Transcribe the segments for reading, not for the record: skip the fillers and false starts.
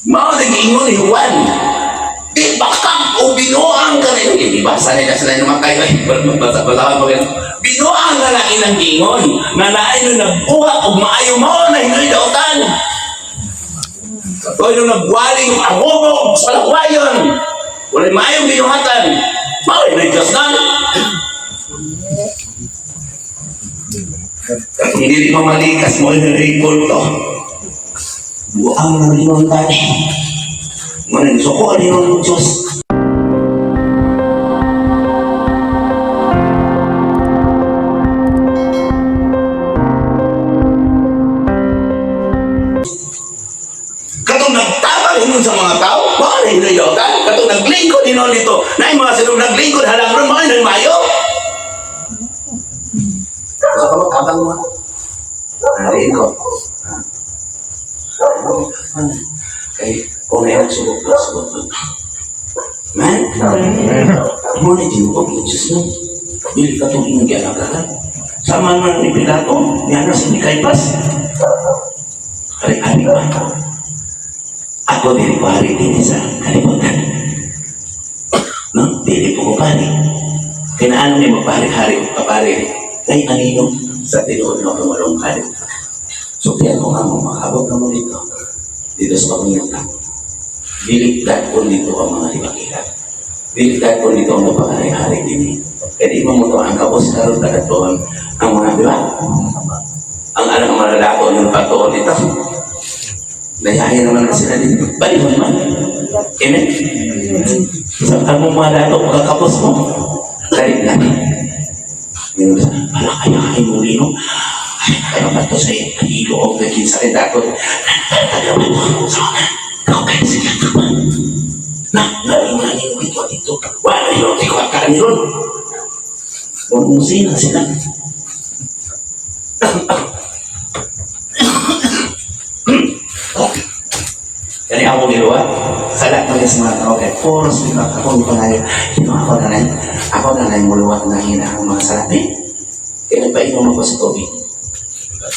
Mao nag-ingon ni Juan. Di bakak o binuang ka rin. Ibasa nila sila naman kayo. Basa-basahan mo yan. Binuang ka na inang gingon. Na naay nung nagbuhat o maayo mo na hinoy dautan. O nung nagwaling ang hubog sa lakwayon. Wala maayong binuhatan. Mao hinoy Diyos na. Hindi pa malikas mo hinoy kulto. Buang na gingon tayo. Mana disuko ni ng Diyos. Katong nagtabang hinon sa mga tao, baka na hinayotan. Katong naglingkod hinon dito, na yung mga sinong naglingkod halang ron, baka na mayo. Sa kamot tabang mo. Nariin ko. Okay. Kung may nagsubok. Man, mo na tinukog yung Diyos mo. Bili ka itong ingyan ang lahat. Sama naman ni Pilato, niya si Kaypas. Hari-hari ba? Ako dili pari din sa kalimutan. No? Dili po ko pari. Kinaano may magpari-hari o kapari. Ay, anino sa tinuod na walong kalit. So, kaya kung ang makabot na mo dito sa pamilya. Biligtad po dito ang mga libakilan. Biligtad po dito ang napakahari-hari din. Kaya di mo mo ang kapos karoon kadatuhan ang mga, di ba? Ang anak mga lalako ng patuon dito. Dayahin naman na sila dito. Bali mo naman. Amen? Sa ang mga lalako, kakapos mo. Dahil natin. Ngayon sa, pala kaya kayo muli, no? Kaya ba ito sa'yo? Kanilo o naging sa rin dato. Nagtagawan mo sa mga. Kau kaya sila naman. Naringanin mo ito dito. Wala yun, ikaw ka rin yun. Huwag mo sila. Jadi ako niluwa. Salat mo sa mga tao. Kaya poros nila. Ako nito na yun. Ako na lang muluwat na hina ang mga salat. Kaya nagpainom ako sa tubig.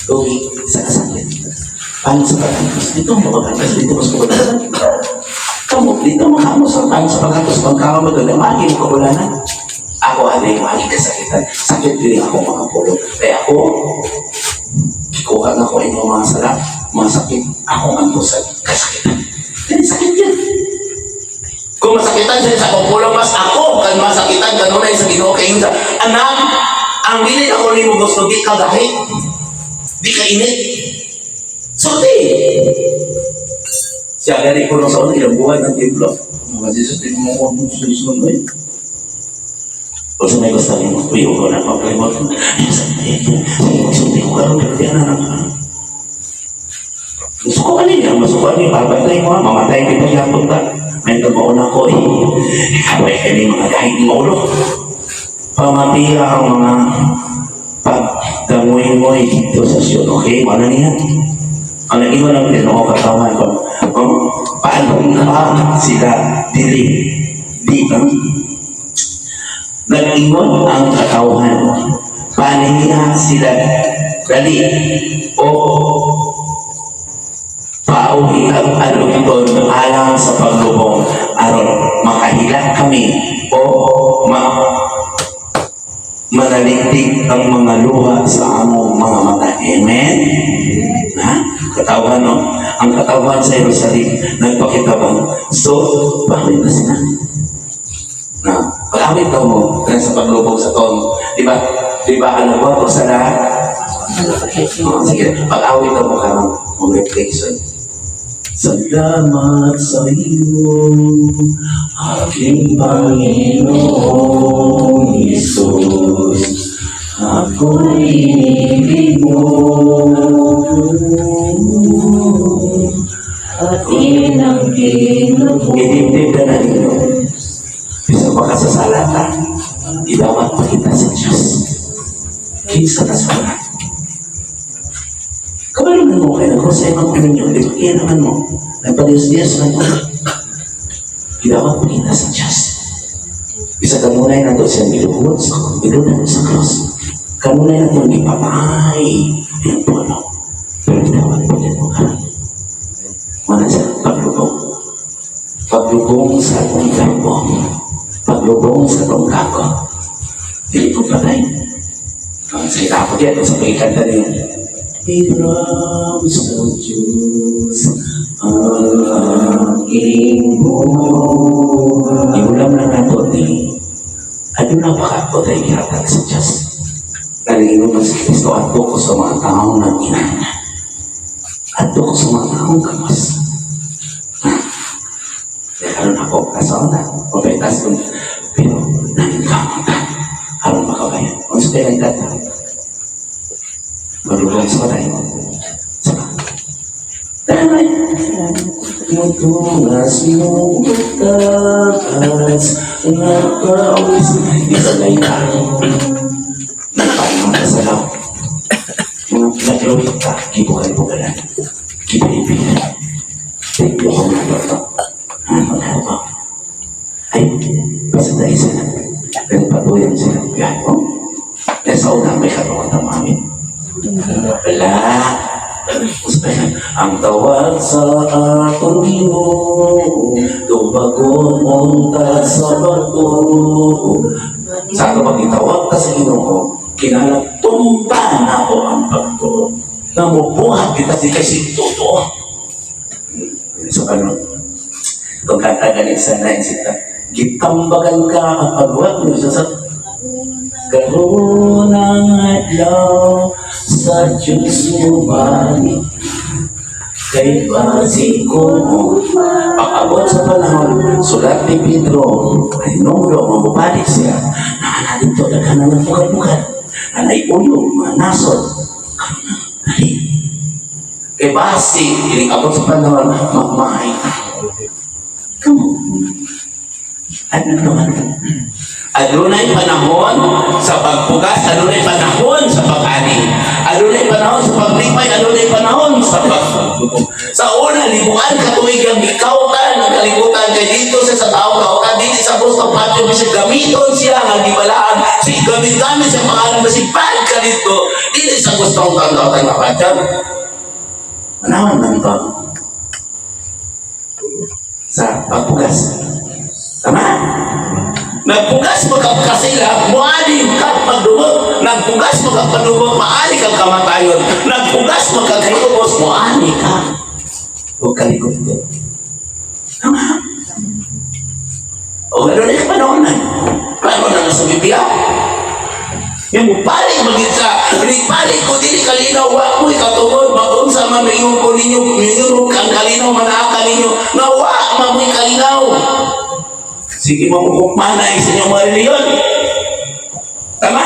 Tubig sa kasakit. Paano sa pagkakas? Dito ang pagkakas, dito mas kabulanan. Kamu, dito makamos ang paano sa pagkakas, pagkakaw mo doon, maging kabulanan. Ako alay, maging kasakitan. Sakit din ako mga pulo. Kaya ako, kikuha na ko yung mga sarap, mga sakit. Ako ang sa kasakitan. Kaya sakit yan. Kung masakitan siya sa pulo, mas ako, kan masakitan, gano'n na yung sa ginoo kayo sa anak, ang bilin ako ni mo gusto, di ka dahil, di ka init. Sorti! Siya gani ko nung sa una, ilang buhay ng templo. Mga Jesus, di mo mo sa isun mo eh. O sa may gusto rin mo, uyo ko na pagkalimot mo. Ayun sa ito, sige magsunti ko karoon, pero di na gusto ko kanina, masukan niyo, papatay mo, mamatay ko yung yapon ka. May kabaon ako eh. Ikaway ka niyo mga kahit ni Maulo. Pamapira ang mga pagdamuin mo dito sa siyon, okay? Mana niya? Ang nag-iwan lang din ako katawan ko. Paano nga sila di nag-iwan ang katawan. Paano nga sila dali o pauwi ang alupton alang sa paglubong aron makahilak kami o manaligtig ang mga luha sa among mga mata. Amen? Ha? Katawan, no? Ang katawan sa Jerusalem, nagpakitabang. So, bakit na sila? Na, pag-awit daw mo, kaya sa paglubog sa tono. Diba? Ano ba? O sa lahat? Sige, pag-awit daw mo karang reflection. Salamat sa iyo, aking Panginoong Isus. Ako'y inibig mo at inangkin mo. Inibig ka na ninyo. Bisa baka sa salata, idawat pa kita sa Diyos. Kisa ka sa lahat. Kabalungan mo kayo, kung sa ibang ninyo, di ba kaya naman mo, nagpalius-lius na ito. Idawat pa kita sa Diyos. Bisa kamunay na ito siya niluhod sa cross. Kamunay na ito ipapay yung puno. Pero idawat pa kita mo karang. Mana sa paglubog. paglubong sa atong gabong, paglubong sa atong gabong, dili ko patay. Ang salita ko dyan, sa pagkikanta niyo, Iram sa Diyos ang aking buhay. Iulam lang nato ni, ano na baka ito tayo kiratag sa Diyos? Nalingin mo si Kristo, ato ko sa mga taong ng inana. Ato ko sa mga taong kamas. Karon ako kasauna, mabetas ko, pero naningkamang ka. Harap makabayan. Kung sa pera itata, marulong sa tayo. Sama. Damay. Mutungas mo utakas, nakawis, isalay ka. Napayang kasalaw. Naglawit ka, kibukan-bukalan. Kipilipilan. Tiglo ko na ito. Ano? Ay, basta tayo sila. Pero patuloy sila. Yan mo. Kaya sa una may katawan ng mami. Wala. Ang tawag sa atong Ginoo, tubagon unta sa bato. Sa ato pag itawag ka sa Ginoo, kinalatumba na ako ang bato. Namubuhat kita si kasi totoo. So ano? Kung kanta ganit sa nain sita, gitambagan ka kapag wag mo sa karunang adlaw sa Diyos mo balik. Kay basiko mo, pag-abot sa panahon, sulat ni Pedro, ay nungro, mababalik siya, na dito, nagkana ng bukan-bukan, anay ulo, manasod, dali. Kay basik, abot sa panahon, magmahay. Come on. Ano naman? Adunay panahon sa pagpugas, adunay panahon sa pag-ani, adunay panahon sa paglipay, adunay panahon sa pagpupong. Sa una, libuan katuig ang ikaw ka, nagkalibutan kay dito sa tao ka, dito sa gusto patyo, bisig gamiton siya, nga gibalaan, si gamit-gamit sa pangalan, bisig bad ka dito, dito sa gusto ang tao ka patyo. Manawan man ito sa pagpugas. Tama? Nagpugas magkakasila, muali ka pagdumot. Nagpugas magkapadumot, maali kang kamatayon. Nagpugas magkakayubos, muali ka. Huwag kalikot ko. Tama? O gano'n na yung panonan. Paano na nasa Biblia? Yung pali maging sa, pali ko din kalinaw, wak mo ikatungod, mag-unsa man mayroon ko ninyo, mayroon kang kalinaw, manaka ninyo, na wak mo kalinaw. Sige mo manay sa inyong mga reliyon. Tama?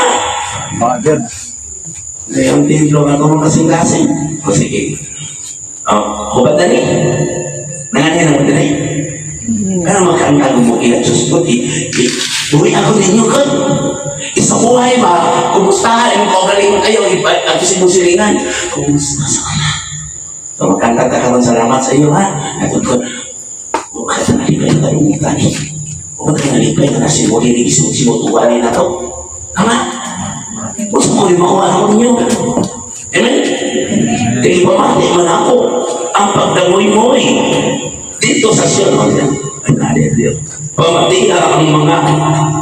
Mother. Ngayon, templo nga kung kasing-kasing. O sige. Hubad na rin. Nanganyan ang madali. Kaya magkangkang mo ilang Diyos ko. Tuwi ako ninyo ka. Isang buhay ba? Kumustahan mo galing kayo. At simusilingan. Kumusta sa kana? So magkangkang ka salamat sa iyo ha. At ko, huwag ka na nalipay na lumitan. Huwag ka nalipay na nasimuli simutuwanin na to. Tama? Gusto ko rin makuha ako ninyo. Amen? Kaya pamati man ako ang pagdamoy-moy dito sa Sion. Pamati ang mga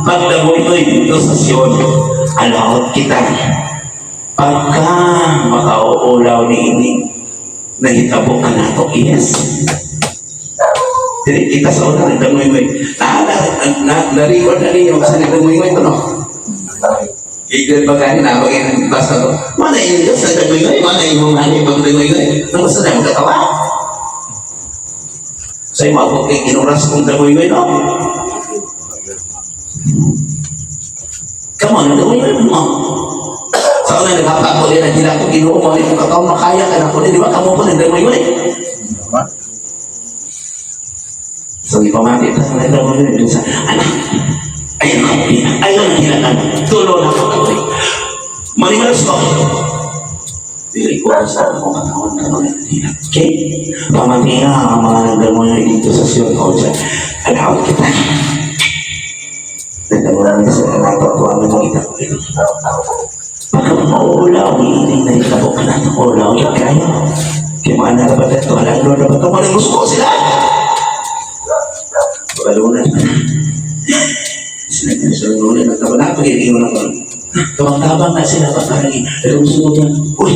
pagdamoy-moy dito sa Sion. Alawat kita. Pagka makauulaw ni ini, nahitabo ka na ito. Yes. Jadi kita sa una nagdamoy-moy. Na-record na ninyo kasi nagdamoy-moy ito, no? Ikan bagay na bagay ng basa ko. Mana yung Diyos na nagdamoy-moy? Mana yung mga pagdamoy-moy? Nang gusto na magkatawa. Sa'yo mabot kay kinuras kong damoy-moy, no? Come on, damoy-moy mo. Sa una naghapak ko din na hindi ako kinuha mo. Kung kataon makaya ka na ko din, di ba? Kamu po nagdamoy-moy. So, di pamati, tapos nagdamoy-moy dun sa anak. Ayun ako, ayun ang hilangan. Tulo na ako kawin. Manimalos ko. Dili ko sa akong katawan ka nung naghilang. Okay? Pamati nga ang mga nagdamoy dito sa Sion o dyan. Alawad kita. Nagdamoy sa nato ko ang mga ko. Pagka mauulaw, iinig na itabok na ito. Ulaw yung kayo. Kaya mga nalabat na ito. Alam na ba ito? Malang gusto ko sila. Sila ka sa ulit, nagtabala, pag-iingon ako. Tabang-tabang na sila, pagkaragi. Pero gusto niya, uy,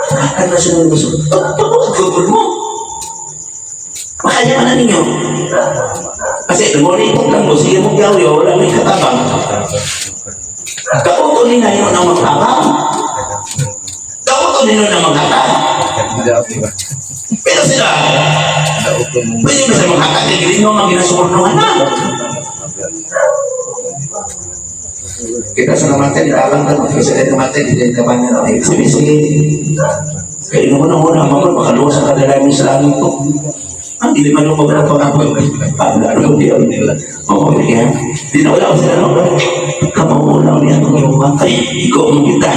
kakad na sila ng gusto. Pagkakagod mo. Makanya na ninyo. Kasi, lumulipog lang mo, sige mong gawin, wala may katabang. Kauto ni na yun ang magtabang. Kauto ni nun ang maghatag. Pero sila, pwede mo sila maghatag, tigilin mo ang ginasurunuhan na. Kita sa namatay, italang ka, kasi sa namatay, hindi ka ba nga na, sige, kaya mo na muna, makaluwa sa kadalamin sa langit ko. Hindi man ako ng pangapag, paglalaro diyan nila. Oo, yan. Di na wala ko sila, no? Kamauulaw niya itong ilumatay, ikaw ang kita.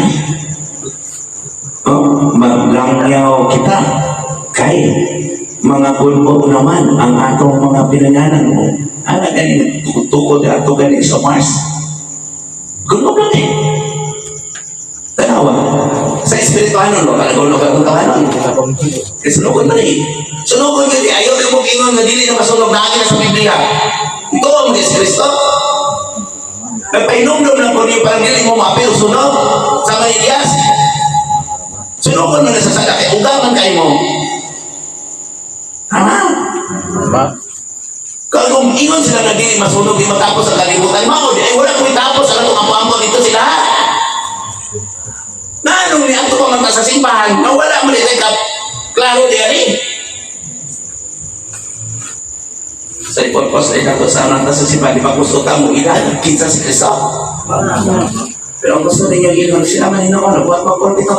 Maglangyaw kita, kay mga kulpo naman ang atong mga pinanganan mo. Ano ganin, tukod ato ganin sa Mars. Gulog lang eh. Tanawa. Sa espirituano, no? Kalagulog ang tawanon. Kasi sunugod man eh. Sunugod ka di, ayaw ka mong ingon na dili na masunog na akin sa Biblia. Ito ang Diyos Kristo. Nagpahinumdum lang po niyo parang dili mo mapil sunog sa Manilias. Sunugod man na sa sada, kaya ugaman kayo mo. Tama? Kung ingon sila na dili masunog, di matapos ang kalibutan, mao di ay wala kong itapos, ang itong ampo-ampo dito sila. Nanong ni ato pa sa simbahan, nawala mo nito klaro di ari. Sa ipon-pos na ito sa anang sa simbahan, di ba gusto ka mo ilan, kinsa si Kristo. Pero ang gusto ninyo ilan, sila maninawa, buat mag-pon dito.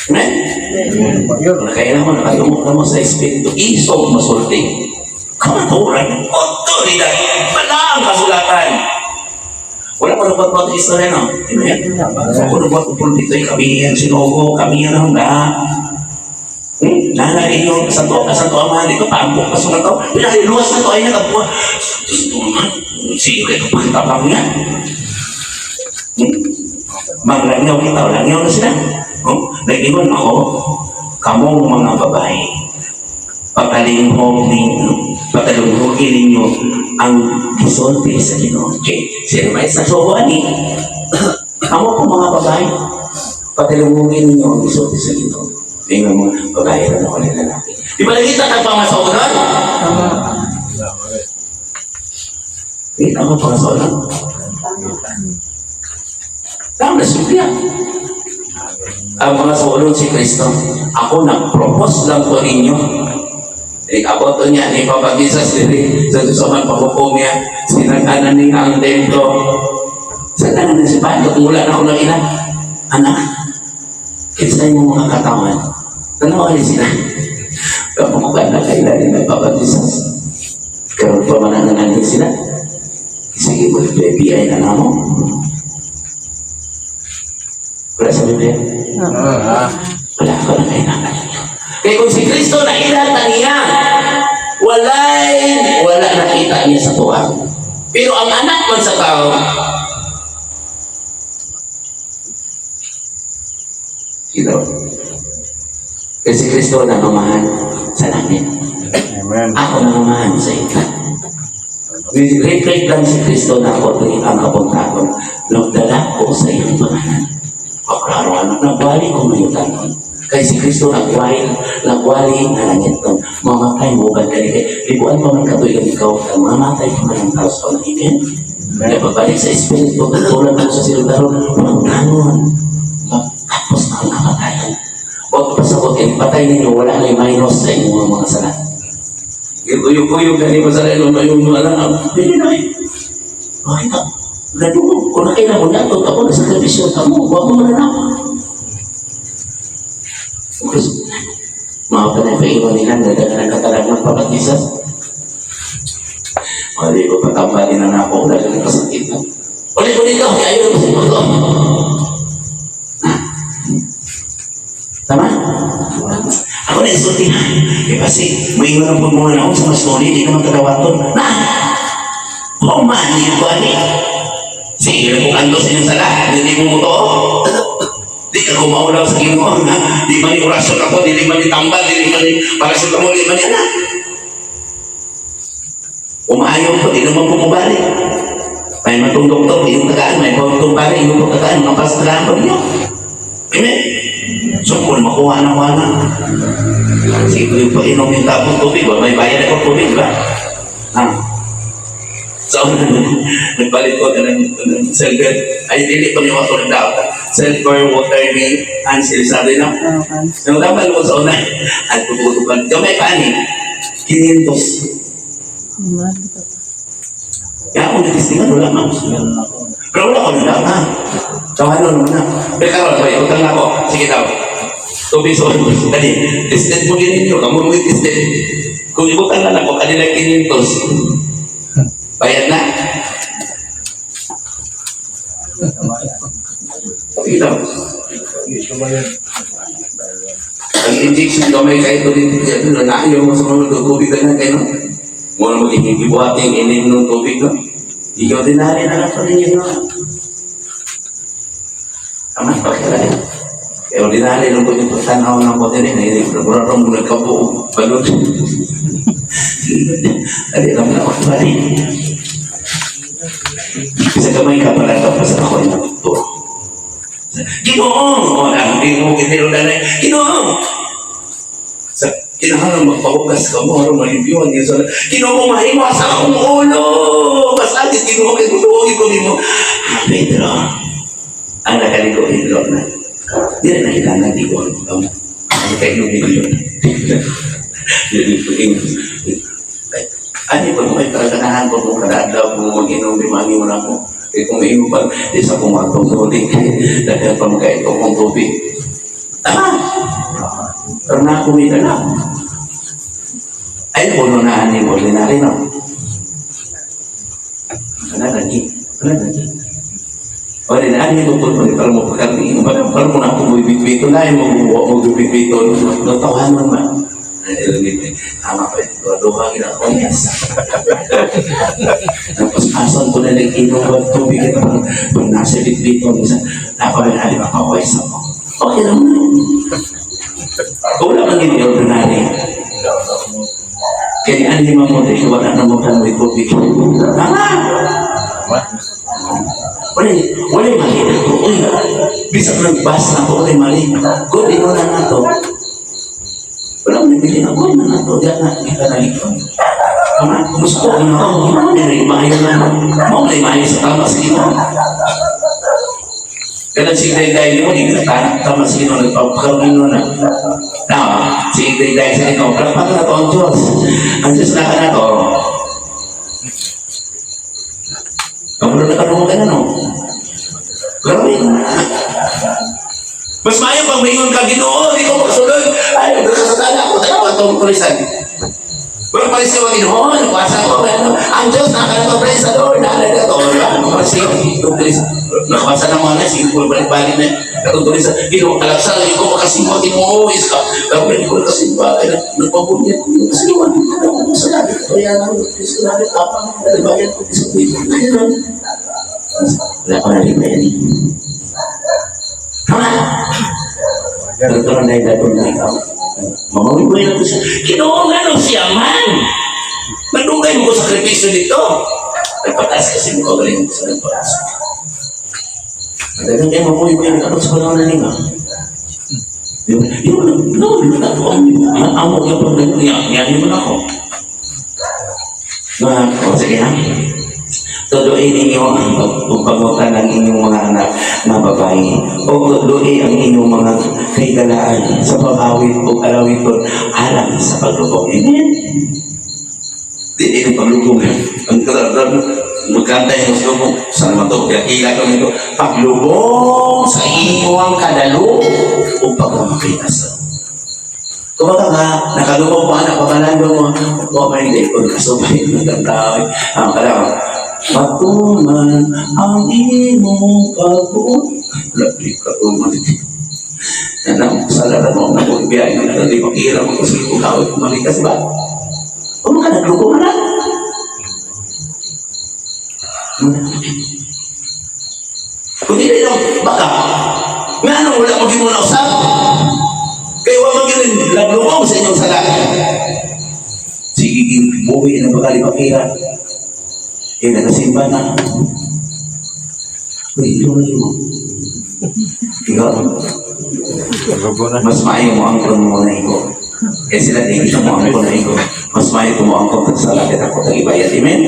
Amen? Kaya naman, nakayumok na mo sa Espiritu, isog masulting. Kamaturan, otoridad, malang kasulatan. Wala ko nagbuat po ito istorya, no? Wala ko nagbuat po dito, kami yan sinugo, kami yan ang lahat. Nanay yung sa to amahan dito, paambok ka sa to. Pinaliluwas na to, ay nagbuat. Ito naman, sige kayo pagkatapang niya. Maglangyaw kita, langyaw na sila. Nag-iwan ako, kamong mga babae, patalunghogin ninyo ang gisulti sa Ginoo. Sino may sa soboan ni? Kamong mga babae, patalunghogin ninyo ang gisulti sa Ginoo. Tingnan mo, babae na ako nila natin. Di ba nakita ka pa nga sa unan? Kita mo pa sa unan? Tama na Biblia. Ang mga sulod si Kristo, ako nag-propose lang po ninyo. Abot niya, ni Papa Jesus, sa susaman paghukom niya, sinaganan niya ang templo. Sinaganan niya si Pato, kung wala na ako ng ilan. Anak, kinsa yung mga katawan. Tanawa niya sila. Kamukukan na kailan ni Papa Jesus. Karoon pa mananganan niya sila. Sige mo, FBI na namo. Wala sa Biblia? Wala ko na kailangan ninyo. Kaya kung si Kristo na ilata niya, wala nakita niya sa tuwang. Pero ang anak man sa tao, sino? Kaya si Kristo na mamahan sa langit. Amen. Ako na mamahan sa ito. Reflect lang si Kristo na ako ang kapunta ko. Nagdala ko sa iyong pangalan. Paklaro anak, nagbalik ko ngayon tanon. Kaya si Kristo nagwali na langit ko. Mamatay mo ba kaya libuan pa man katuigan ikaw, mamatay pa man ang tao sa panahimin. Kaya pagbalik sa Espiritu, tulad mo sa siludaro, magdanon. Tapos na ang kamatayan. Huwag pasabot, patay ninyo, wala na yung minus sa inyong mga salat. Kuyog-kuyog na ni Pasarelo na yung mga alam. Hindi na eh. Bakit ka? Ganun, kung nakailan mo niya, ako na sa televisyon ka mo, huwag mo malalaman. Mga panay-paiwan nila, nagdagan ng katalag ng papatisas. Mali ko patambalin na ako, dahil nagkasakit na. Ulit-ulit ka, ayaw na kasi ito. Tama? Ako na isulti na. Kasi, may iwan ang pagmungan ako sa mas nuli, di naman kadawaton. Pumani ko ani. Sige, kung ando sa inyong sala, hindi mo to. Di ka kumaulaw sa Ginoo, ha? Di man yung orasyon ako, di man yung tambal, di man yung parasyon mo, di man yan, ha? Umayaw ko, di naman pumabalik. May matong doktor, yung tagaan, may matong balik, yung tagaan, mga pastagaan pa niyo. Amen? So, kung makuha na wala, sige, yung pag-inom yung tapong tubig, may bayad ako tubig, ba? So, nagpalit ko ng silver. Ay, dili pa niyo ako ng dapat. Silver, water, ni Ansel, sabi na. Nung dapat ko sa unay, at puputukan. Kamay paani, 500. Kaya akong natistingan, wala man. Pero wala ko na dapat. Tawanon mo na. Pero karoon, may utang na ako. Sige daw. Tubig sa ulo. Dali, tested mo ginin nyo. Kamu mo tested. Kung ibutang na ako, kanila 500. Bayad na. Sige daw. Ang injection daw may kahit ulit dito na ayaw mo sa mga tubig na kayo. Muna mo din ibuhating inim ng tubig no. Ikaw din na rin anak ko rin yun no. Amat pa kaya rin. Kaya ordinary nung tubig ko tanaw ng kote rin. Nagurarong mo nagkabuo. Balot. Adi lang na ako bali. Bisa kamay ka pala tapos ako ay natuturo. Ginoong! O, hindi mo kiniro na rin. Ginoong! Sa kinahanang magpahugas ka mo, harong malibiyuan niya sa Ginoong, mahiwas akong ulo! Basta di Ginoong, ikutuhin ko mo. Pedro, ang nakaliko, Pedro na. Di na nakilala, di ko ang kayo million. Ano ba may paraganahan ko kung kadadaw kung mag-inom limangin mo na ako. Eh kung may inom pa, isa kong matong tubig. Dahil pa magkaito kong tubig. Pero nakumita na. Ay, puno na aning ordinary, no? Wala lagi. Ordinary, tutulong. Pero mo pagkating, parang mo na ako bibit-bito na, mo bibit-bito. Natawahan mo naman. Tama pa ito, duha ginagawa yes. Tapos asan ko na nag-inom ng tubig ito pag nasa bitbito minsan napabinali makawais ako. Okay lang na. Kung wala kang hindi ordinary kaya ang lima mo rin wala na mo kang may tubig. Tama! Wala mali na ito. Bisang nagbas na ito, wala mali. Kung ino na na ito wala mo nabili na ko na nato diyan na ikanalito. Kama gusto ko na ako, hindi na imayo na. Mo na imayo sa tama sa imo. Kada si day mo hindi na tama sa imo nagpapakaroon na. Si day sa imo, para pa na to ang Diyos. Ang Diyos na kana to. Kamu na kanungan ano? Gawin na. Mas maayo pag mayroon ka Ginoo, di ko makasulod. Ay, nagkasasala ako. Tanaw itong pulisan. Pero palisiw ang Ginoo, nagpasa ko. Ang Diyos, nakakapres sa Lord. Naalala ka ito. Ano palisiw? Itong pulisan. Nakapasa naman na, sige po, balik-balik na. Itong pulisan. Ginoo, kalaksa, hindi ko makasimba. Ginoo, iska. Pero hindi ko makasimba. Nagpabunyat ko yung kasiwan. Ano ko salabi? Kaya lang, salabi tapang. Nalibayan ko. Wala ko na rin na yan. Tama! Nagkaroon na yung datong na ikaw. Mamawin na ko siya. Ginoong ano siya man! Madugay mo ko sakripisyo dito. Nagpataas kasi mo kagaling sa nagpataas. Madagang kayo mamawin ano sa panahon na lima. Yung natatuan mo. Ang amok yung pagdagang yan mo na ako. Sige ha. Tuduin ninyo ang pagpamutan ng inyong mga anak na babae. O tuduin ang inyong mga kaigalaan sa pag-awit o alawit o alam sa paglubog. Amen? Hindi paglubog. Ang magkanta yung gusto mo. Saan mo ito? Kila ko nito. Paglubog sa inyong kadalo o pagmamakitasan. Kumbaga nga, nakalubog pa anak, pamalando mo. O may hindi ko kasubay. Nagkantawin. Ang kalaman. Patuman ang imong pagbuot. Lapit ka tuman. Yan ang salaran mo na kung biyahe mo na hindi makihira mo kasi kung kawit kumalikas ba? O mga nagluko na lang. Kung hindi lang, baka nga anong wala maging muna usap? Kaya wala maging nagluko sa inyong salat. Sige, uwi ng pagkalipakira. Nagasimba na. Uy, ito na mo. Ikaw, mas maayo mo ang kron mo na iko. Kaya sila di gusto mo ang kron na iko. Mas maayo mo ang kron sa lapit ako tag-ibayad. Amen?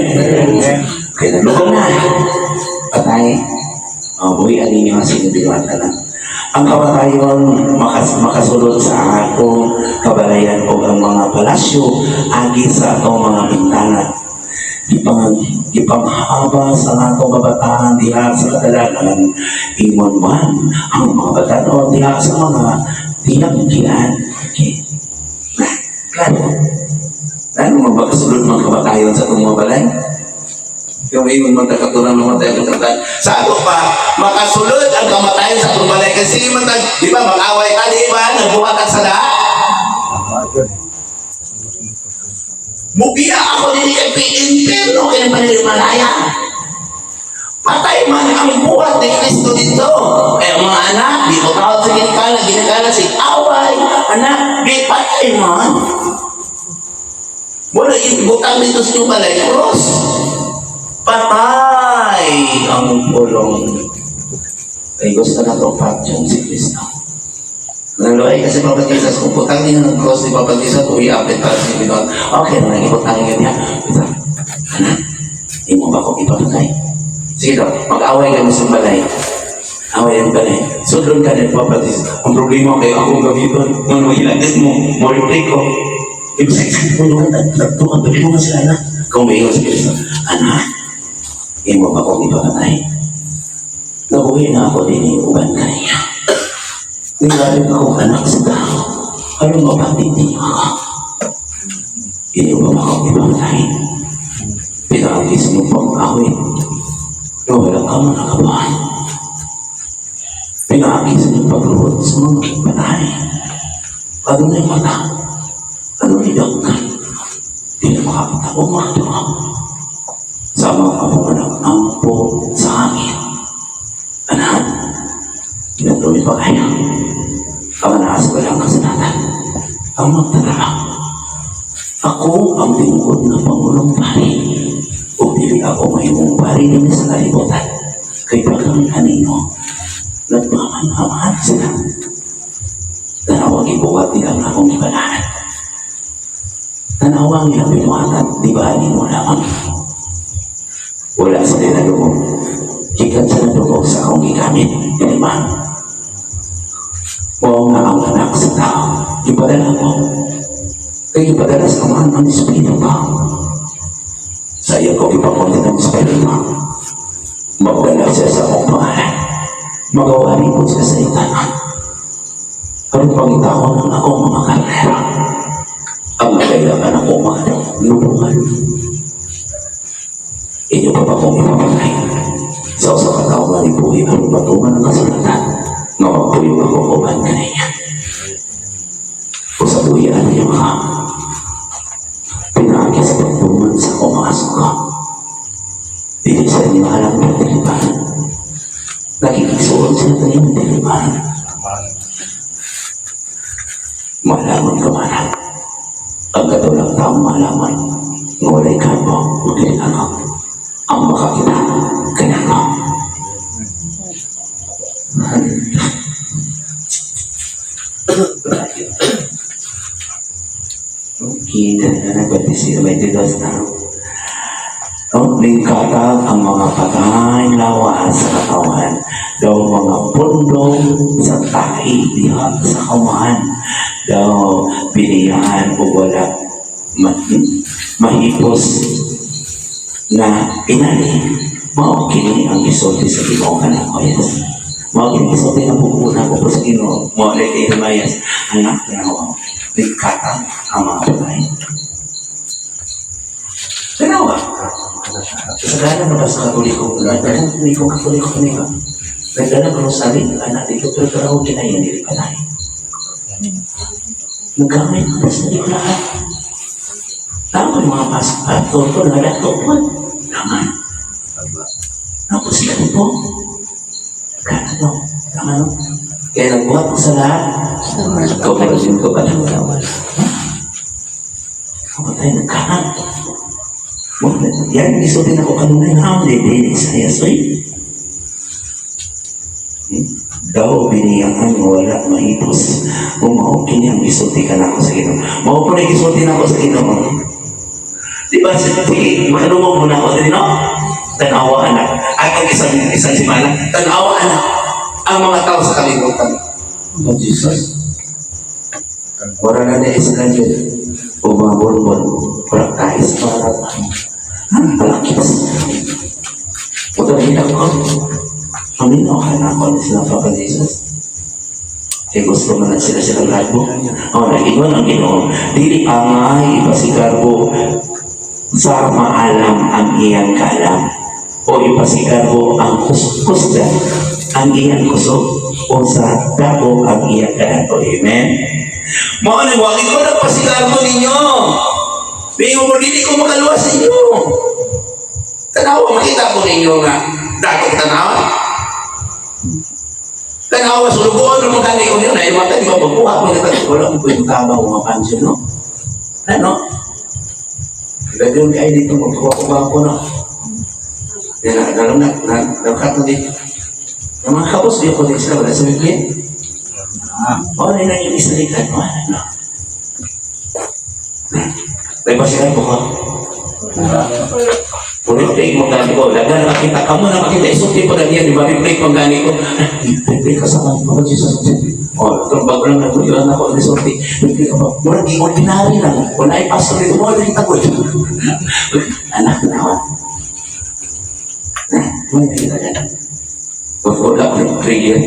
Kaya nalugong na. Patay. Buhay alin yung sinibinuan ka na. Ang kamatayon makasulod sa akong kabalayan o ang mga palasyo agi sa atong mga bintana. Ipanghaba sa atong kabataan diha sa kadalanan imon man ang mga batanon diha sa mga tinanggian. Klaro. Ano magpakasulod mga kamatayon sa atong mga balay? Yung imon man takatulang namatay ang katatan. Sa ato pa, makasulod ang kamatayan sa atong balay. Kasi man di ba, mag-away ka, di ba? Nagbuhat ang sada. Mubiya ako din kay P-Interno kay Malaya. Patay man ang buhat ni Kristo dito. Kaya mga anak, di ko tawag sa ginagana si away. Anak, di patay man. Wala ibutang dito sa yung balay. Cross. Patay ang pulong. Ay gusto na itong fraction si Kristo. Naluay kasi Papa Jesus, kung putang din ng cross ni Papa Jesus, uwi-apit para sa Pinoon. Okay, nang iputang niya niya. Anak, hindi mo ba kong ipatay? Sige daw, mag-away ka mo sa balay. Away ang balay. Sudron ka din Papa Jesus. Ang problema kayo akong gabiton. Nung ilagad mo, moripray ko. Ibig sabihin ko naman, nagtukan, pwede mo nga sila na. Kung may ingon sa Kristo, anak, hindi mo ba kong ipatay? Nabuhay na ako din yung uban ka niya. Nilalim ako anak sa tao. Anong mapatindi ako? Hindi mo ba akong ipatay? Pinakagis mo pang awit. Na walang ka mga kabahan. Pinakagis mo pagluhod sa mga patay. Ano na yung mata? Ano nidagkan? Hindi na makakatapong mga tuwa. Sa mga kapungan ang po sa akin. Anak, pinatuloy pa kayo. Ang naas ko lang kasanatan. Ang magtatala. Ako ang lingkod na Pangulong Pari. O dili ako mayroong pari din sa kalibutan. Kay pagkang kanino, nagmamanhamad sila. Tanawag ibuhat nilang akong ibalahan. Tanawag nilang pinuhatan, di ba mo lamang? Wala sa dinalugong. Kikat sa nadugong sa akong gigamit. Hindi man. O nga ang anak sa tao. Ipadala ko. Kaya ipadala sa kamaan ang Espiritu ko. Sa iyo ko ipapunta ng Espiritu ko. Magdala siya sa akong pangalan. Magawari po siya sa itanan. Anong pangitawan ng akong mga karera. Ang kailangan akong mga lubungan. Inyo pa ba kong ipapatay? Sa usa ka tao nga ibuhi ang batungan ng kasulatan nga magpuyong ako kuman ka na niya. O sa buhian niya mga pinakakis sa pagtuman sa akong mga suka. Dili sa inyo alam ng dilibaran. Nakikisuon sa ito yung dilibaran. Malaman ka man. Ang katulang taong malaman nga wala'y kampo o diligagang ang makakita kanya ko. Okay, nananagot siya may tigas na. Lingkatag ang mga patay lawas sa katawan. Daw mga pundong sa tahi diha sa kawan. Daw pilihan o wala mahipos na inanin. Mga kini ang isulti sa Ginoo anak ko, yes. Mga kini isulti na bukuna ko sa Ginoo. Mga kini Himayas, anak na ako. Lingkatag ang mga patay. Tanawa. Kasalanan na ba sa Katoliko? Nagdalang Katoliko kanina. Nagdalang Rosary, anak dito, pero parang kinayan, hindi pa tayo. Nagkamay na ba sa lahat? Tama yung mga pastor ko, nagdato po. Naman. Ako sila po. Kaya no? Tama no? Kaya nagbuhat ko sa lahat. Ikaw pa rin ko pa lang. Ako tayo nagkahan. Yan, isutin ako kanunay na ang dede sa yasoy. Daw biniyangan wala mahipos. Umaw kini ang isuti ka na ako sa Ginoo. Mao po na isuti na ako sa Ginoo. Di ba, sige, makalumog muna ako din, no? Tanawa anak. At ang isang simana, tanawa anak. Ang mga tao sa kalimutan. Oh, Jesus. Wala na na isang yun. Umabon-bon. Walang kahis para malakis. Huwag na hilang ko. Amin, okay na ako na sila pa Jesus. Kaya gusto mo na sila lahat mo. O, nag-iwan ang Ginoo. Dili angay ipasigarbo sa maalam ang iyang kalam. O ipasigarbo ang kusda ang iyang kusog. O sa dako ang iyang kadato. Amen? Mga nagwagin ko nagpasigarbo ninyo. Bingo mo, dili ko makaluwas sa inyo. Tanawa, makita ko ninyo nga dakong tanawa. Tanawa, sulubuan na magkani ko nyo na imata, di ba magbuhat mo na wala mo yung tama o mga pansyon, no? Ano? Gagawin kayo dito, magkuha ko na. Yan, alam na, nagkat na dito. Yung mga kapos, di ko din sila, wala sa Biblia. O, na yung isalikan mo, ano? May pasikan po ko. Puri-prik mo gani ko. Dagan nakita ka mo na makita. Isuti po na niya. Di ba? Puri-prik mo gani ko. Puri-prik ka sa mga po. Jesus. O, itong bago lang nagpuliwan ako. Isuti. Puri-prik ka po. Murag ordinary lang. Wala ay pastor dito. Wala ay tagoy. Anak na ako. May nakita ka. Wala ko yung trigger.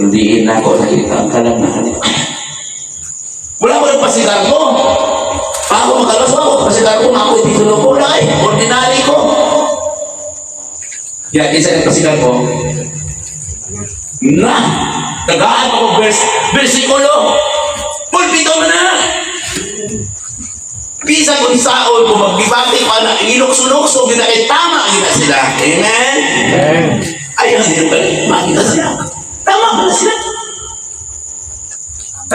Hindi na ako nakita ang kalam na kanil. Wala ko yung pasigar ko. Ako makalas ako, kasi ako na ako ititulo ko na ordinary ko. Yan, isa yung pasigar ko. Na, tagaan ako versikulo. Pulpito mo na. Bisa kung saon ko magbibati pa na ilukso-lukso, ginakit tama gina sila. Amen? Amen. Ayaw nila makita sila. Tama ba na sila?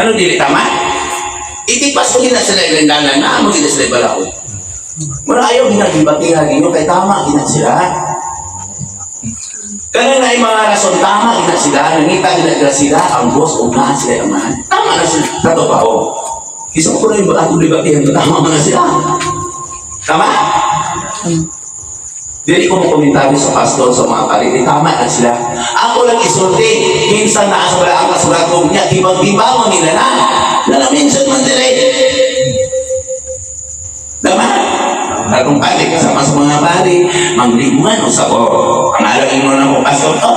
Ano dili tama? Itipas ko gina sila ilandanan na mo gina sila balako. Mula ayaw ginagibati lagi nyo kay tama gina sila. Kaya na yung mga rason tama gina sila, nangita gina sila, ang boss, unahan sila yung mahal. Tama na sila, tato pa o. Isa ko na yung atong libatihan, tama na sila. Tama? Dili ko mo komentary sa pastor, sa mga palit, tama na sila. Ako lang isulti, minsan naasa wala ang kasulat ko niya, ibang-ibang nila na. Nalaminsan man dili. Tama? Akong palit, sama sa mga palit, manglibuan o sa o. Ang alagin mo na ko, pastor, to.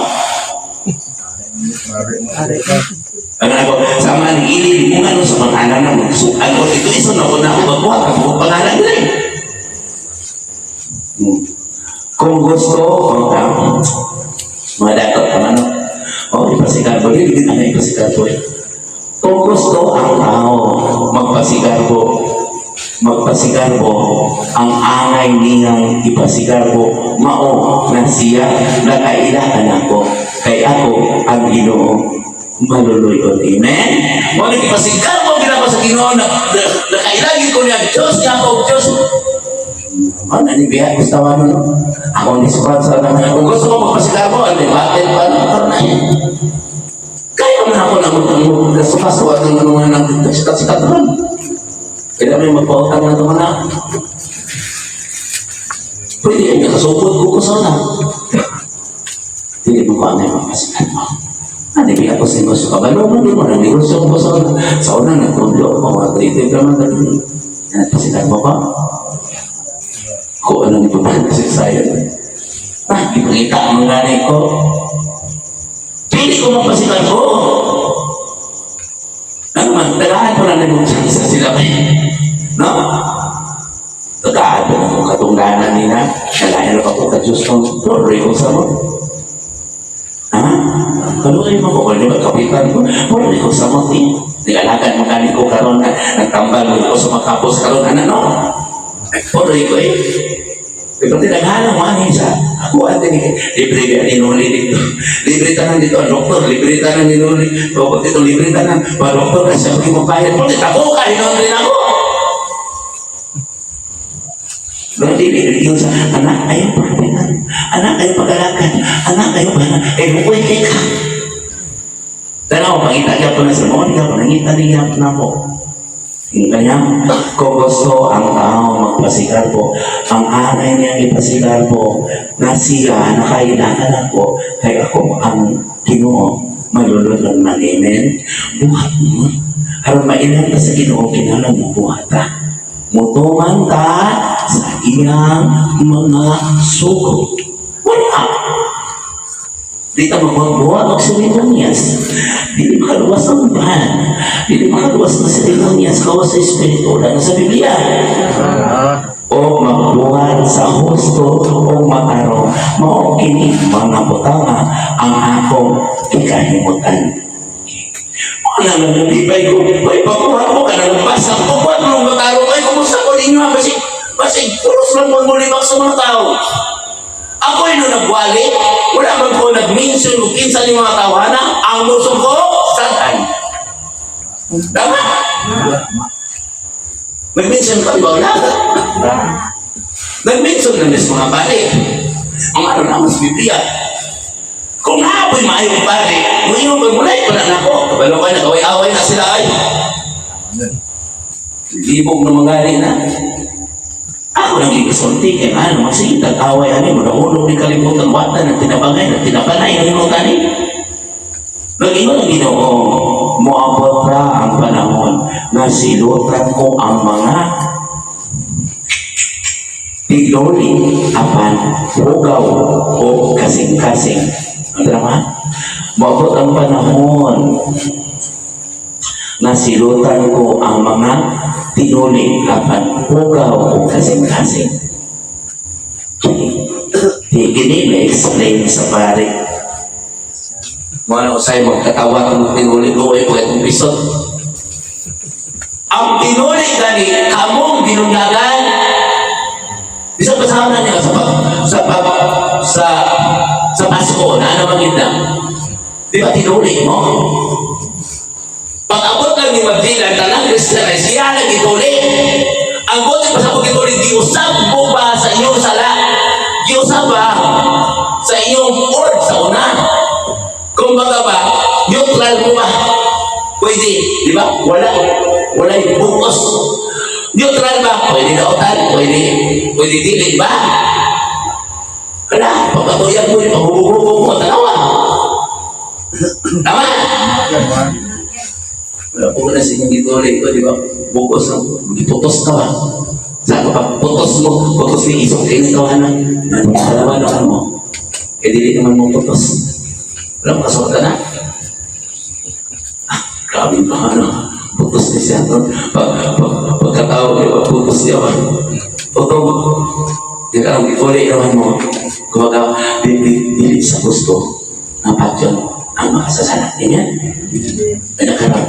Ano ako, sama ng ililimungan sa mga anak na magsukan ko, ito iso na ko na ako magbuhat, ako pangalan nila eh. Kung gusto, mga datot ka man, o ipasigarbo, hindi na ipasigarbo eh. Kung gusto ang tao magpasigarbo, ang angay niyang ipasigarbo, mao na siya nakailahan ako, kay ako ang Ginoo maluluyon. Amen? Mo nagpasigarbo ginako sa Ginoo na nakailagin ko niya, Diyos niya ako, Diyos. Ano, nanibihan ko sa tawanan, no? Ako ni surat sa naman. Kung gusto ko magpasigarbo, ano, bakit pa naman na yan? Kaya na ako naman sa kasuwat ng mga sikat-sikat naman. Kaya may magpautang na naman na. Pwede yan, nakasupot ko sana. Hindi mo ko ano yung magpasigarbo. Nanibihan ko sa negosyo ka. Gano'n mo na negosyo ko sa una. Sa una, nagkundo ako, mga creative naman na rin. Nagpasigarbo ka. Kung ano nito ba kasi sa'yo. Ipangita ang nanay ko. Pili ko magpasikan ko. Ano man, tagahan ko na nagpunsan sa sila kayo. No? Tagahan ko na kung katungganan nila. Nalayan pa ko ka Diyos kong glory ko sa mo. Ha? Kaluay mo ko, kung kapitan ko, glory ko sa mo. Nilalagan mo kanil ko karon na nagtambal mo ko sa makapos karon. Ano? Glory ko eh. Pero tinaghalang mo anin sa ako at libre ka ninuli dito. Libre tanan dito ang doktor, libre tanan ninuli. Pagod dito, libre tanan. Mga doktor kasi hindi mo kaya. Kung ako, kahit naman rin ako. Berarti yun sa anak ayaw pagpingan, anak ayaw pag-alakan, anak ayaw ba bukoy kay ka. Tanaw, pangita niya po na sa mga niya, pangita niya po na po. Yung kanyang, kung gusto ang tao magpasigar po, ang anay niya ipasigar po, na siya, nakailangan po, kay ako ang Ginoo, malulunod man, amen? Buhat mo, harap mainan ka sa Ginoo, kinalang mo buhat ka. Mutuman ka sa iyang mga sugo. Wala. Dito magbuhat o seremonyas. Hindi makaluwas ng bahan. Hindi makaluwas ng seremonyas kawas sa Espiritu na sa Biblia. O magbuhat sa husto o makaro. Maukini mga butanga ang akong ikahimutan. Mga nananalibay ko, may pakuha ko ka ng basang ko, buhat mo makaro kayo, kumusta ko ninyo ha, basig, puros lang mo limang sa mga tao. Ako yun nagwali, wala man ko nag-mention kung kinsa ni mga tawanan, ang gusto ko, saan? Tama? Nag-mention ka ba? Wala. Nag-mention na mis mga pare. Ang ano naman sa Biblia. Kung naapoy maayong pare, ngayon magmulay pa na ako. Kabalo kayo, nagaway-away na sila ay. Libog na magali na. Ako nang ikisulti, kaya ano, magsingitag away, ano, manahulog ni kalimutan, wata, nagtinabangay, nagtinapanay, nalimutan eh. Nag-ingon ang Ginoo, moabot ra ang panahon na silutan ko ang mga tigoli, apan, hugaw, o kasing-kasing. Ang drama, moabot ang panahon na silutan ko ang mga tinuli, apan, hugaw o kasing-kasing. Gini na-explain sa pare. Mga usay magkatawa ng tinuli ko ay pwedeng pisot. Ang tinuli gani, kamong binunyagan. Isang pasahan niya sa Pasko na ano maganda. Di ba tinuli mo? Pag-abot lang ni Magdilan, talang Kristiyan ay siya lang ituli. Ang buti pa sa pag-ituli, diusap mo ba sa iyong sala? Diusap ba sa iyong word sa una? Kung baga ba, neutral mo ba? Pwede, di ba? Wala yung bukos. Neutral ba? Pwede daotan, pwede dili, di ba? Wala, pagkatuyan mo yung paghubugbog mo, tanawa. Tama? Wala po na sa inyong gituloy ko, di ba? Bukos lang, iputos ka ba? Saan ka pa? Putos mo, putos ni isong kayo ng kawanan. Dalawa naman mo. Eh, dili naman mo putos. Wala mo kasuota na. Grabe pa ano. Putos ni siya. Pagkatao, putos niya ba? Totoo. Di ka lang gituloy naman mo. Kumaga, dili sa gusto. Napatyon ang mga sasalatin yan. Ay nakarap.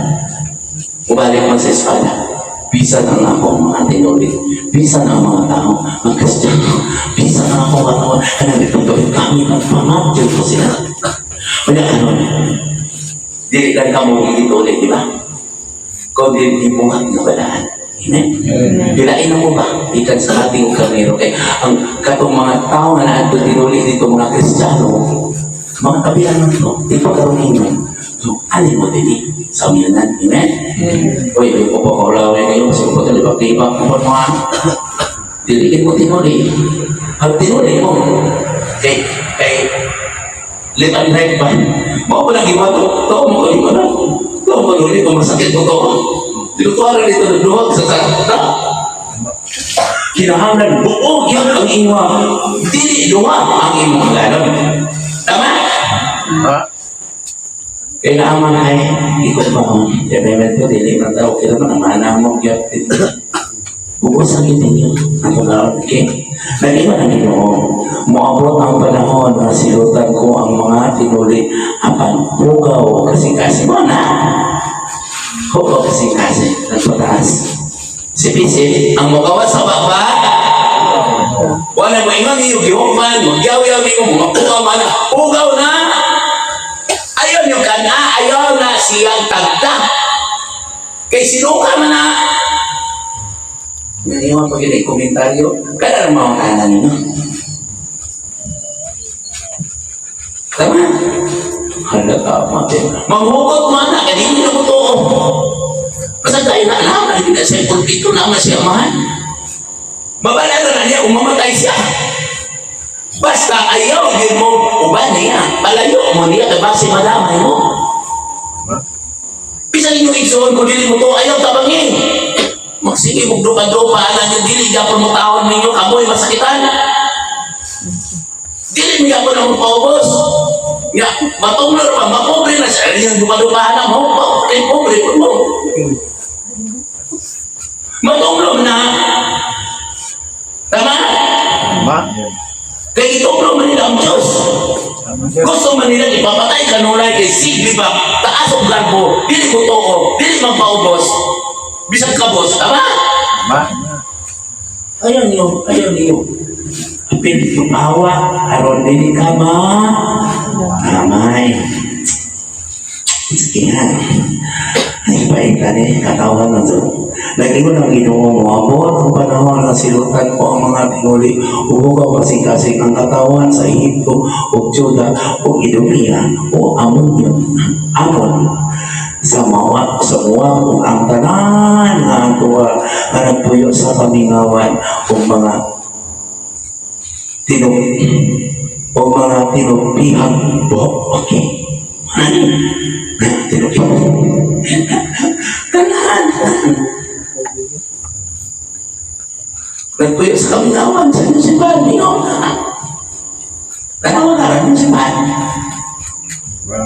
Mubalik man sa espada. Bisa na ako mga tinuli. Bisa na ang mga tao. Ang Kristiyano. Bisa na ako katawan. Kaya nagtutulog kami ng pamatyon ko sila. Kaya ano, dili lang ka mo gigituloy, di ba? Kung dili mo nga nabalaan. Amen? Dilain na mo ba? Ikan sa ating kamero. Kaya ang katong mga tao na naadto tinuli dito mga Kristiyano, mga kabilang ng ito, di pagkaroon mo. So, alin mo din sa umiyanan. Amen? Uy, po po kaulawin kayo kasi po talibag-libag po mga dilikin mo tinuli. Ang tinuli mo, kay live and life ba? Mga pa nang iba to, ito mo kayo na. Ito mo kayo kung masakit mo to. Tinutuwaran dito na duwag sa sakit na. Kinahanglan, buog yan ang inyong, dili duwag ang inyong ganon. Tama? Kailangan ay ikot mo. Kaya ko, dili man daw. Kailangan ang mana mo. Bukos ang itinyo. Ang pagkaroon. Okay? Nag-iwan ang Ginoo. Moabot ang panahon na silutan ko ang mga tinuli. Apan, hugaw kasi-kasi mo na. Hugaw kasi-kasi. Nagpataas. Sipit-sipit. Ang magawa sa baba, wala mo ingang iyong gihuman. Magyaw-yaw iyong mga pukaman. Hugaw na! Ayaw nyo ka na, ayaw na siyang tagda. Kay sinuka man na. Ngayon pag yun komentaryo, kaya lang mga kanan ninyo. Tama? Handa ka matin. Maghugot mo na, kaya hindi na mo to. Basta tayo na alam, hindi na siya pulpito naman siya mahal. Mabalaga na niya, umamatay siya. Basta ayaw, hindi mo uban niya. Palayo mo niya, kabasi malamay mo. Bisa ninyo igsoon kung dili mo to, ayaw tabangin. Magsige kung dupa-dupa, alam nyo, dili japon mo taon ninyo, kamoy masakitan. Dili mo yapon ang paubos. Ya, matulor pa, mapobre na siya. Yung dupa-dupa na mo, pobre po mo. Matulog na. Tama? Tama. Kaya itulog man nila ang Diyos. Gusto man nila ipapatay kanulay kay Sigli ba? Taas ang garbo, dili ko toko, dili magpaubos. Bisag kabos, tama? Tama. Ayaw niyo. Apil yung awa, aron din ka ma. Amay. Sige nga. Ay, baik ka katawan na to. Lagi ko nang Ginoo mo, abot ang panahon na silutan ko ang mga tinuli, ubugaw kasing-kasing ang katawan sa Ehipto, o Juda, o Idumea, o Amonyon, Amon, sa muwa kung ang tanan nga ang tuwa na nagpuyo sa pamingawan o mga tinupihang buhok. Okay. Tanan. Nagpuyo sa kaminawan sa inyong simbahan, Tanawa ka rin yung simbahan.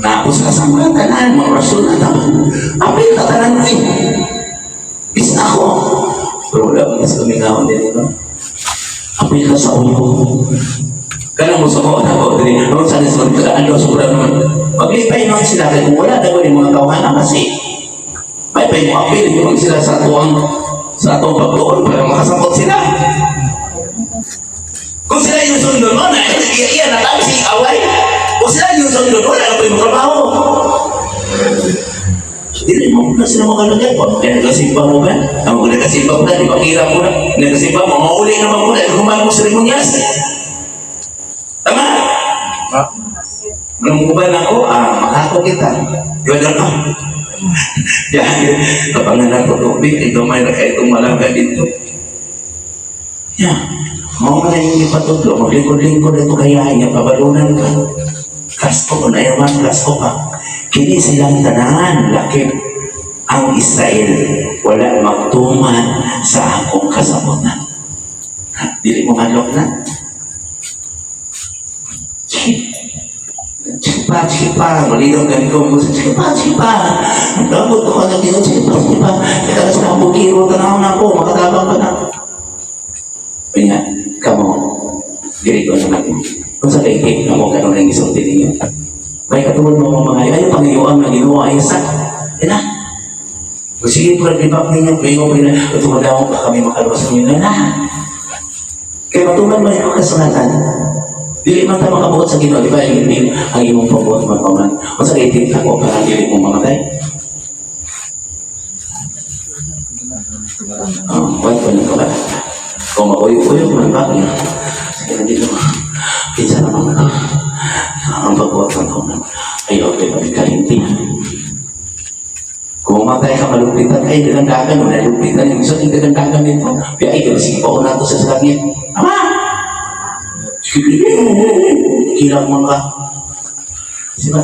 Tapos kasambahan, tanan, mga rasul na taman. Apil ka tanan rin. Bis ako. Pero wala ka sa kaminawan din ito. Apil ka sa uyo. Kaya mo sa mga ako, noon sa nisod ka, sobrang naman. Maglipay naman sila, kaya kung wala na yung mga kawanan kasi may apil, yung sila sa atong pagtuon para makasapot sila. Kung sila yung sundo nun, iya na tayo si away. Kung sila yung sundo nun, ano pa yung trabaho? Hindi mo na sila makalagay po. Kaya nagkasimba mo ba? Ang nagkasimba mo na, di ba kira mo na? Nagkasimba mo, mauli naman mo na, kumain mo seremonyas. Tama? Nung kuban ako, makako kita. Di ba doon? Yan, kapag na natutubig, ito may itong malaga dito. Yan, mau na yung ipatutlo, maglingkod-lingkod ito kaya niya, pabalunan ka. Kasko ko na yaman, kasko ka. Kini silang tanan, lakip ang Israel, wala magtuman sa akong kasabutan. Dili mo malok na. Cipa, malinaw ganito mo sa cipa. Ang damot ko ka naging cipa. Kaya sa mga bukiro, tanaw na ako, makatabang ka na. Kaya, kamo, diri ko naman. Kung sa kaikik, kamo ka nung nang isang tininyo. May katulad mo mga ayaw, pangayuan na ginawa ay sa. Yan na. Kung sige po, naglibak ninyo, kayo mo rin, at tumadawang pa kami makalabas ninyo na. Kaya patuman mo yung kasalatan. Dili man ta makabuot sa Ginoo, di ba? Hindi ang imong pabuot man paman. O sa itik ako para dili mo mamatay. Wala ko nito ba? Kung mauyog-uyog man ba? Sige na dito. Kinsa naman ka. Ang pabuot man ko man. Ayaw kayo magkahinti. Kung mamatay ka malugpitan, ay dagandagan mo na lugpitan. Yung isa yung dagandagan nito. Kaya ay, sige pa una to sa langit. Ama! Kilang mga siapa?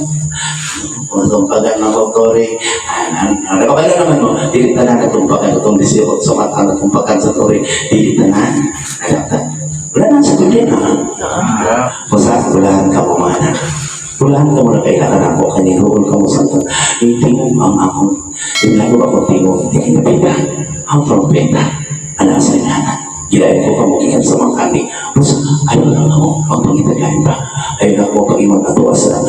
Untuk pagan ng Tori, nakabala naman mo, dilitanan na tumpakan itong 18 sumatan na tumpakan sa Tori, dilitanan, wala na sa dunia na. Pusat, bulahan ka mo mana. Bulahan ka mo na kailangan ako, kaniroon ka mo sa ito. Itingog ang akong, tinlago ako tingog, tinipita, ang propeta, anak sa inanan. Gilain ko kamukingan sa mga kami. Basta, ayaw lang ako, ang pangitagain pa. Ayaw lang ako pag imang atuwa sa